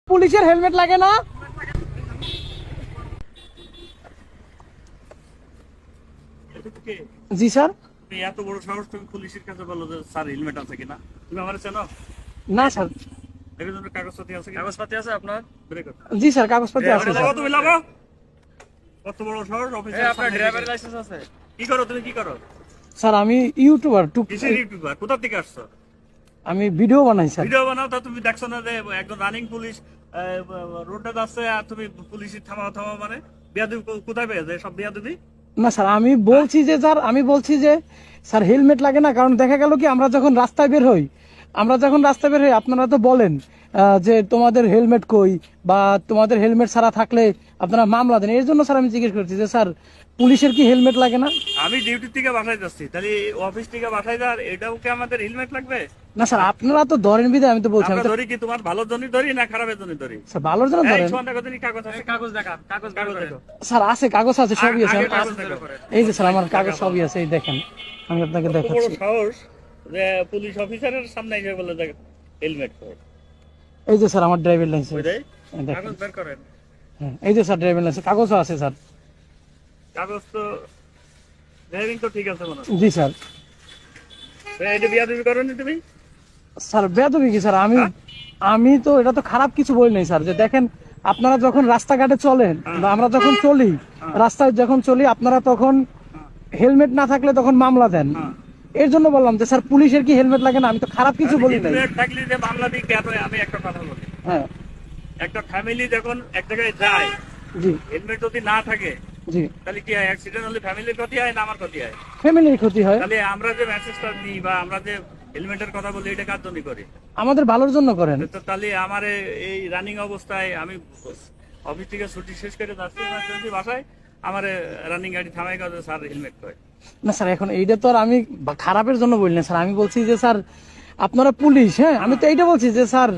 পুলিশের হেলমেট লাগে না? জি স্যার। তুমি এত বড় সাহস, তুমি পুলিশের কাছে বলো যে স্যার হেলমেট আছে কিনা? তুমি আমারে চেনো? না স্যার। এর জন্য কাগজপত্র আছে কি? কাগজপত্র আছে আপনার? বের করো। জি স্যার, কাগজপত্র আছে স্যার। তুমি লাগো। কত বড় সাহস অফিসার? আপনার ড্রাইভারের লাইসেন্স আছে? কি করো তুমি, কি করো? স্যার আমি ইউটিউবার। কিসের ইউটিউবার? কোথা থেকে আসছো? আমি ভিডিও বানাই স্যার। ভিডিও বানাও, তা তুমি দেখছো না যে একজন রানিং পুলিশ রোডে যাচ্ছে আর তুমি পুলিশের থামাও মানে বেয়াদবি কোথায় পেয়েছে সব বেয়াদবি? না স্যার, আমি বলছি যে স্যার হেলমেট লাগে না, কারণ দেখা গেল কি আমরা যখন রাস্তায় বের হই আপনারা তো বলেন যে তোমাদের হেলমেট কই, বা তোমাদের হেলমেট ছাড়া থাকলে আপনারা মামলা দেন। এর জন্য স্যার আমি জিজ্ঞেস করছি যে স্যার পুলিশের কি হেলমেট লাগে না? আমি ডিউটি থেকে বাসায় যাচ্ছি, তাহলে অফিস থেকে বাসায় যাওয়ার এটাও কি আমাদের হেলমেট লাগবে? না স্যার, আপনারা তো ধরেন বিধায় আমি তো বলছি। আমরা ধরি কি তোমার ভালোর জন্য ধরি না খারাপের জন্য ধরি? স্যার ভালোর জন্য ধরেন। কাগজ আছে? কাগজ দেখা, কাগজ দেখো। স্যার আছে, কাগজ আছে, সবই আছে। এই যে স্যার আমার কাগজ সবই আছে, এই দেখেন আমি আপনাকে দেখাচ্ছি। সাহস যে পুলিশ অফিসারের সামনে এসে বলে যে হেলমেট পর। এই যে স্যার আমার ড্রাইভিং লাইসেন্স। কাগজ বের করেন। হ্যাঁ, এই যে স্যার ড্রাইভিং লাইসেন্স, কাগজও আছে স্যার। কাগজ তো ড্রাইভিং তো ঠিক আছে মনে হয়। জি স্যার। এটা বিয়াদবি করোনি তুমি? স্যার বেয়াদবি কি স্যার? আমি তো এটা তো খারাপ কিছু বলি নাই স্যার। যে দেখেন আপনারা যখন রাস্তাঘাটে চলেন বা আমরা যখন চলি, রাস্তায় যখন চলি, আপনারা তখন হেলমেট না থাকলে তখন মামলা দেন। এর জন্য বললাম যে স্যার পুলিশের কি হেলমেট লাগে না? আমি তো খারাপ কিছু বলি নাই। হেলমেট থাকলে যে মামলা দিই কেন? আমি একটা কথা বলি, হ্যাঁ, একটা ফ্যামিলি যখন এক জায়গায় যায়, জি হেলমেট যদি না থাকে জি, তাহলে কি হয়? অ্যাক্সিডেন্ট হলে ফ্যামিলির ক্ষতি হয় না আমার ক্ষতি হয়? ফ্যামিলির ক্ষতি হয়। তাহলে আমরা যে মেসেজটা দিই বা আমরা যে হেলমেটের কথা বলি, এটা কার জন্য করি? আমাদের ভালোর জন্য করেন। তো তাহলে আমার এই রানিং অবস্থায় আমি অফিস থেকে ছুটি শেষ করে যাচ্ছি বাসায়, আমার রানিং গাড়ি থামাই কাজে স্যার হেলমেট করে না স্যার, এখন এইটা তো আর আমি খারাপের জন্য বলি না স্যার। আমি বলছি যে স্যার আপনারা পুলিশ, হ্যাঁ আমি তো এইটা বলছি যে স্যার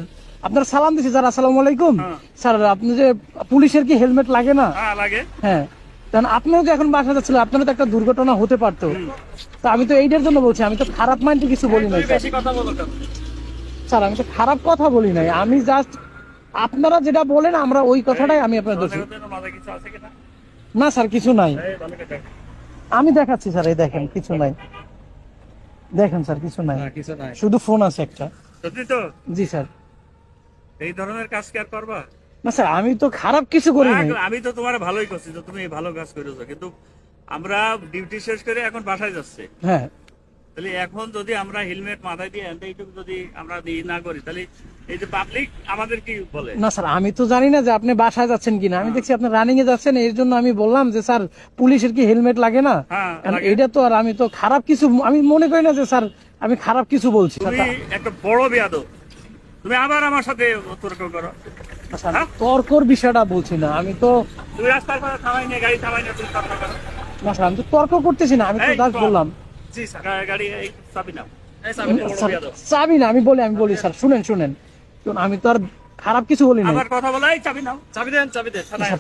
আপনারা সালাম দিচ্ছি স্যার, আসসালামু আলাইকুম স্যার, আপনি যে পুলিশের কি হেলমেট লাগে না? লাগে। হ্যাঁ, কারণ আপনিও যে এখন বাসা যাচ্ছিলেন, আপনারও তো একটা দুর্ঘটনা হতে পারতো। তো আমি তো এইটার জন্য বলছি, আমি তো খারাপ মাইন্ডে কিছু বলি নাই স্যার। বেশি কথা বলো কেন? স্যার আমি তো খারাপ কথা বলি নাই, আমি জাস্ট আপনারা যেটা বলেন আমরা ওই কথাটাই আমি আপনার দোষী। মাথায় কিছু আছে কিনা? না স্যার, কিছু নাই। এই ভালো করে দেখ। আমি দেখাচ্ছি স্যার, এই দেখেন কিছু নাই। দেখেন স্যার কিছু নাই, কিছু নাই, শুধু ফোন আছে একটা। সত্যি তো? জি স্যার। এই ধরনের কাজ কি আর করবা? না স্যার, আমি তো খারাপ কিছু করি নাই। আমি তো তোমার ভালোই করছি যে তুমি ভালো কাজ করেছো, কিন্তু আমরা ডিউটি শেষ করে এখন বাসায় যাচ্ছি, হ্যাঁ, তাহলে এখন যদি আমরা হেলমেট মাথায় দিয়ে এইটুকু যদি আমরা না করি, তাহলে এই যে পাবলিক আমাদের কি বলে? না স্যার, আমি তো জানি না যে আপনি বাসায় যাচ্ছেন কিনা। আমি দেখছি আপনি রানিং এ যাচ্ছেন, এর জন্য আমি বললাম যে স্যার পুলিশের কি হেলমেট লাগে না? এটা তো আর আমি তো খারাপ কিছু আমি মনে করি না যে স্যার আমি খারাপ কিছু বলছি। তুমি একটা বড় বেয়াদব, তুমি আবার আমার সাথে তর্ক করো। তর্কর বিষয়টা বলছি না, আমি তো তুমি রাস্তার পাশে থামাই নিয়ে গাড়ি থামাই নিয়ে তুমি তর্ক করো। না স্যার, আমি তো তর্ক করতেছি না, আমি তো জাস্ট বললাম। জি স্যার, গাড়ি এই চাবি নাও। চাবি না, আমি বলি স্যার, শুনেন, আমি তো আর খারাপ কিছু বলি না। আবার কথা বলাই, চাবি নাও। চাবি দেন।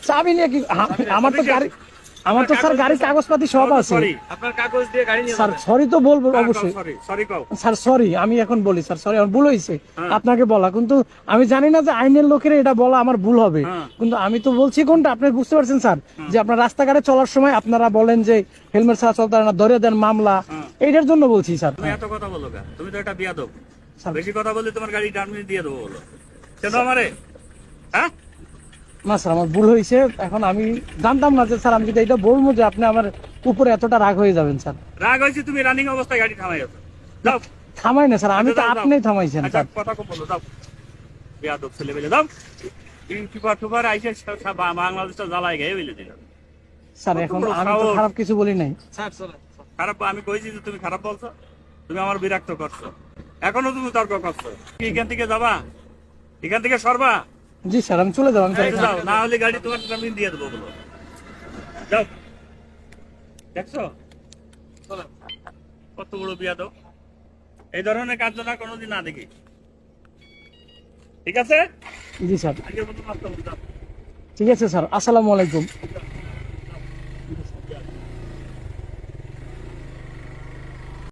চাবি নিয়ে কি? আমার তো স্যার গাড়ির কাগজপাতি সব আছে। আপনার কাগজ দিয়ে গাড়ি নিয়ে স্যার সরি তো বলবো অবশ্যই। স্যার সরি, আমি এখন বলি স্যার সরি, আমার ভুল হয়েছে আপনাকে বলা, কিন্তু আমি জানি না যে আইনের লোকের এটা বলা আমার ভুল হবে, কিন্তু আমি তো বলছি কোনটা আপনি বুঝতে পারছেন স্যার, যে আপনার রাস্তাঘাটে চলার সময় আপনারা বলেন যে হেলমেট ছাড়া চলতে না, ধরে দেন মামলা, এইটার জন্য বলছি স্যার। তুমি এত কথা বলো কেন? তুমি তো একটা বিয়াদব, বেশি কথা বললে তোমার গাড়ি টার্মিনেট দিয়ে দেবো বলো কেন আমারে? হ্যাঁ না স্যার, আমার ভুল হয়েছে। এখন আমি জানতাম না যে স্যার আমি যদি এটা বলবো যে আপনি আমার উপরে এতটা রাগ হয়ে যাবেন স্যার। রাগ হয়েছে? তুমি রানিং অবস্থায় গাড়ি থামাই আছো। যাও। থামাই না স্যার, আমি তো আপনিই থামাইছেন স্যার। কথা কম বলো, যাও। বেয়াদব ছেলে বেলে, যাও। টিপার আইসে বাংলাদেশটা জ্বালায় গিয়ে বলে দিল স্যার। এখন আমি তো খারাপ কিছু বলি নাই স্যার। খারাপ আমি কইছি যে তুমি খারাপ বলছো, তুমি আমার বিরক্ত করছো, এখনো তুমি তর্ক করছো। এখান থেকে যাবা, এখান থেকে সরবা। জি স্যার, আমি চলে যাবো। যাও, না হলে গাড়ি তোমার টার্মিনেট দিয়ে দেবো বলো। যাও। দেখছো কত বড় বিয়াদব? এই ধরনের কাজ না কোনোদিন না দেখি। ঠিক আছে? জি স্যার, আগের মতো মারতে হবে। ঠিক আছে স্যার, আসসালামু আলাইকুম।